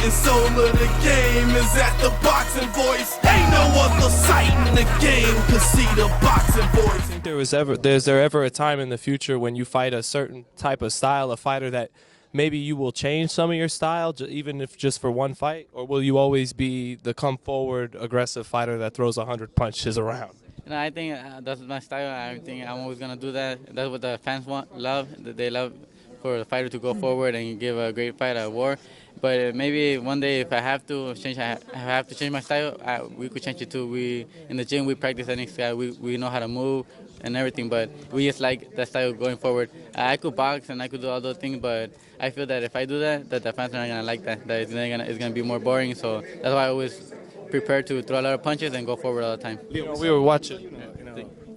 heart and soul of the game is at the boxing voice. Ain't no other sight in the game could see the boxing voice. Is there ever a time in the future when you fight a certain type of style, a fighter that maybe you will change some of your style, even if just for one fight? Or will you always be the come forward, aggressive fighter that throws 100 punches around? No, I think that's my style. I think I'm always gonna do that. That's what the fans love. They love for the fighter to go forward and give a great fight, a war. But maybe one day, if I have to change, I have to change my style. We could change it too. We in the gym we practice any style. We know how to move and everything. But we just like that style going forward. I could box and I could do all those things, but I feel that if I do that, that the fans are not gonna like that. That it's gonna be more boring. So that's why I always prepare to throw a lot of punches and go forward all the time. We were watching.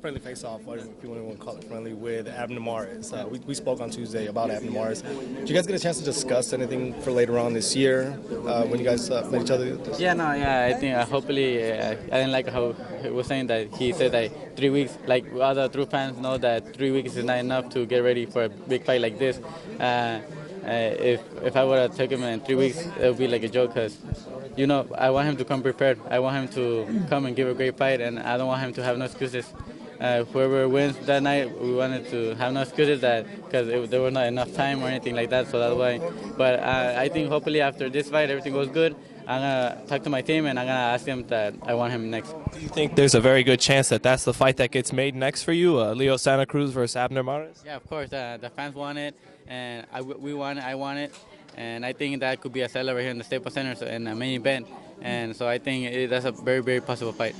Friendly face-off, if you want to call it friendly, with Abner Mares. We spoke on Tuesday about Abner Mares. Did you guys get a chance to discuss anything for later on this year when you guys met each other? I think hopefully I didn't like how he was saying that he said that 3 weeks, like other true fans know that 3 weeks is not enough to get ready for a big fight like this. If I would have taken him in 3 weeks, it would be like a joke because, I want him to come prepared. I want him to come and give a great fight, and I don't want him to have no excuses. Whoever wins that night, we wanted to have no excuses because there was not enough time or anything like that, so that's why. But I think hopefully after this fight, everything goes good. I'm going to talk to my team and I'm going to ask them that I want him next. Do you think there's a very good chance that that's the fight that gets made next for you, Leo Santa Cruz versus Abner Mares? Yeah, of course. The fans want it, and we want it. I want it. And I think that could be a seller right here in the Staples Center in the main event. And so I think that's a very, very possible fight.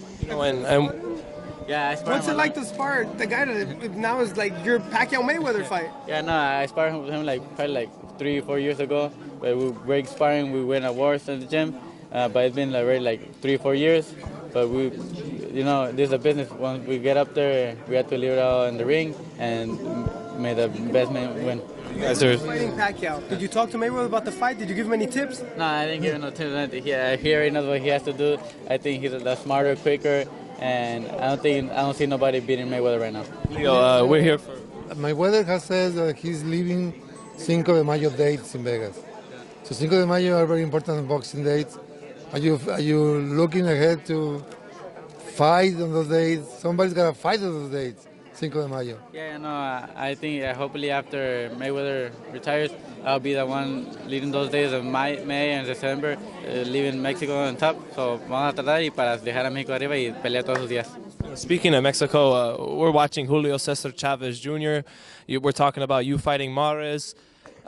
What's it like to spar the guy that now is like your Pacquiao-Mayweather fight? Yeah, no, I sparred with him probably 3-4 years ago. But we break sparring, we win awards at the gym. But it's been already 3-4 years. But this is a business. Once we get up there, we have to leave it all in the ring and may the best man win. You guys are fighting Pacquiao. Did you talk to Mayweather about the fight? Did you give him any tips? No, I didn't give him no tips. He already knows what he has to do. I think he's the smarter, quicker, and I don't see nobody beating Mayweather right now. Leo, we're here for. Mayweather has said that he's leaving Cinco de Mayo dates in Vegas. So Cinco de Mayo are very important boxing dates. Are you looking ahead to fight on those dates? Somebody's got to fight on those dates. Cinco de Mayo. Yeah, no, I think hopefully after Mayweather retires, I'll be the one leading those days of May and December, leaving Mexico on top. So vamos a tratar y para dejar a México arriba y pelear todos los días. Speaking of Mexico, we're watching Julio Cesar Chavez Jr. We're talking about you fighting Mares.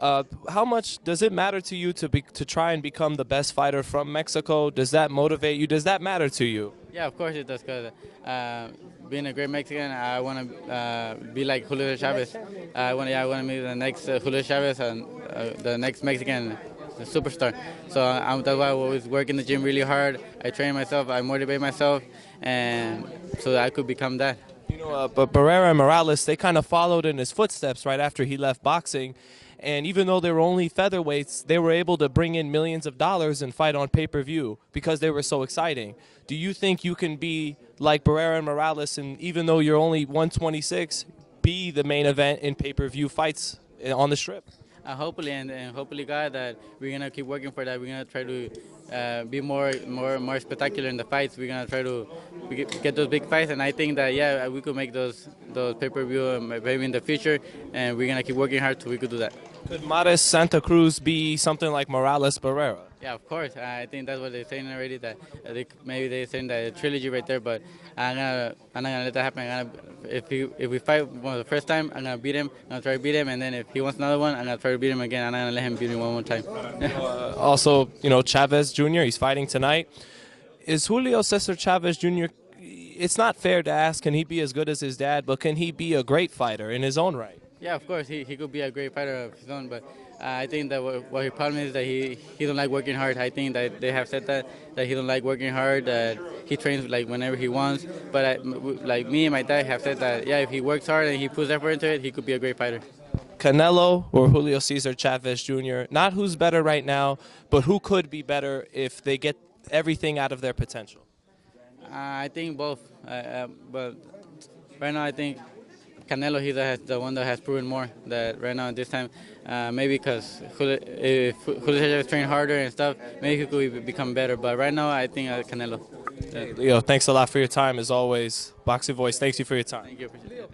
How much does it matter to you to try and become the best fighter from Mexico? Does that motivate you? Does that matter to you? Yeah, of course it does. Because being a great Mexican, I want to be like Julio Chavez. I want to be the next Julio Chavez and the next Mexican superstar. So that's why I always work in the gym really hard. I train myself, I motivate myself, and so that I could become that. But Barrera and Morales, they kind of followed in his footsteps right after he left boxing. And even though they were only featherweights, they were able to bring in millions of dollars and fight on pay-per-view because they were so exciting. Do you think you can be like Barrera and Morales, and even though you're only 126, be the main event in pay-per-view fights on the Strip? Hopefully, and hopefully, God, that we're gonna keep working for that. We're gonna try to be more spectacular in the fights. We're gonna try to get those big fights, and I think that we could make those pay-per-view maybe in the future, and we're gonna keep working hard so we could do that. Could Mares Santa Cruz be something like Morales Barrera? Yeah, of course. I think that's what they're saying already. That maybe they're saying that a trilogy right there, but I'm not gonna let that happen. If we fight the first time, I'm gonna beat him. I'm gonna try to beat him, and then if he wants another one, I'm gonna try to beat him again. I'm not gonna let him beat me one more time. Also, Chavez Jr. He's fighting tonight. Is Julio Cesar Chavez Jr. It's not fair to ask, can he be as good as his dad, but can he be a great fighter in his own right? Yeah, of course, he could be a great fighter of his own, but I think that what his problem is that he don't like working hard. I think that they have said that he don't like working hard, that he trains whenever he wants. But me and my dad have said that, if he works hard and he puts effort into it, he could be a great fighter. Canelo or Julio Cesar Chavez Jr., not who's better right now, but who could be better if they get everything out of their potential? I think both, but right now I think Canelo, he's the one that has proven more. That right now at this time, maybe because if Julio Cesar trained harder and stuff, maybe he could become better. But right now, I think Canelo. Leo, thanks a lot for your time as always. Boxing Voice, thanks you for your time. Thank you. Appreciate it.